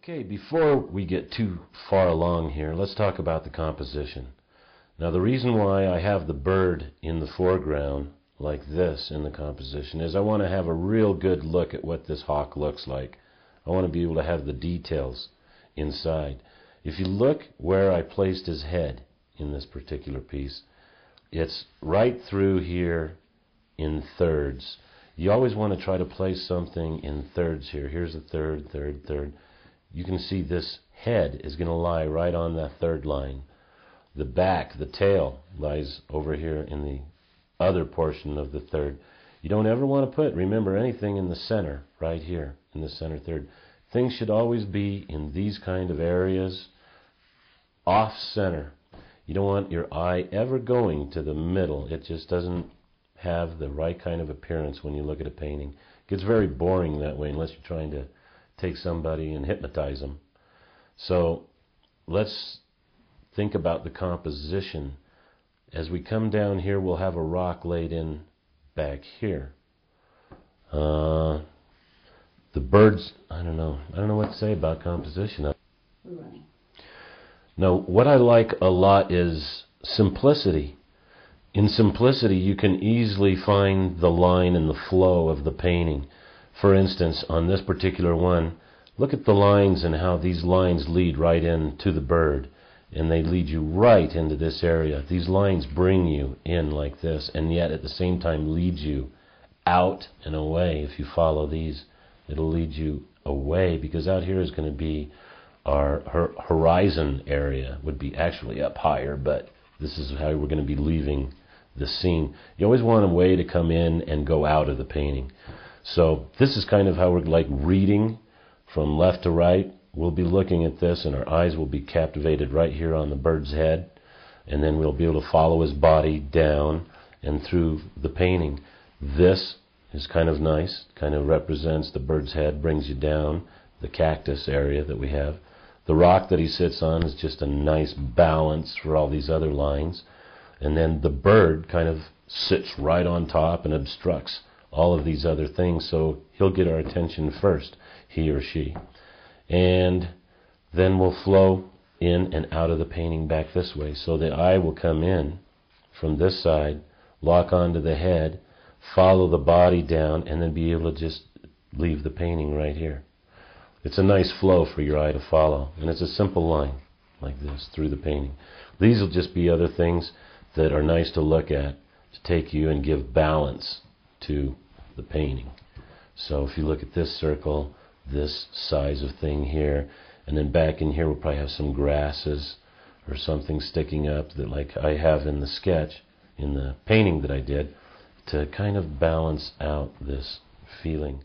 Okay, before we get too far along here, let's talk about the composition. Now, the reason why I have the bird in the foreground like this in the composition is I want to have a real good look at what this hawk looks like. I want to be able to have the details inside. If you look where I placed his head in this particular piece, it's right through here in thirds. You always want to try to place something in thirds here. Here's a third, third, third. You can see this head is going to lie right on that third line. The back, the tail, lies over here in the other portion of the third. You don't ever want to put, remember, anything in the center, right here, in the center third. Things should always be in these kind of areas, off center. You don't want your eye ever going to the middle. It just doesn't have the right kind of appearance when you look at a painting. It gets very boring that way unless you're trying to take somebody and hypnotize them. So let's think about the composition. As we come down here, we'll have a rock laid in back here. The birds, I don't know what to say about composition. Now, what I like a lot is simplicity. In simplicity, you can easily find the line and the flow of the painting. For instance, on this particular one, look at the lines and how these lines lead right into the bird. And they lead you right into this area. These lines bring you in like this, and yet at the same time lead you out and away. If you follow these, it'll lead you away, because out here is going to be our horizon area. Would be actually up higher, but this is how we're going to be leaving the scene. You always want a way to come in and go out of the painting. So this is kind of how we're like reading from left to right. We'll be looking at this and our eyes will be captivated right here on the bird's head, and then we'll be able to follow his body down and through the painting. This is kind of nice, kind of represents the bird's head, brings you down the cactus area that we have. The rock that he sits on is just a nice balance for all these other lines, and then the bird kind of sits right on top and obstructs all of these other things, so he'll get our attention first, he or she. And then we'll flow in and out of the painting back this way. So the eye will come in from this side, lock onto the head, follow the body down, and then be able to just leave the painting right here. It's a nice flow for your eye to follow, and it's a simple line like this through the painting. These will just be other things that are nice to look at to take you and give balance to the painting. So if you look at this circle, this size of thing here, and then back in here we'll probably have some grasses or something sticking up that like I have in the sketch, in the painting that I did, to kind of balance out this feeling.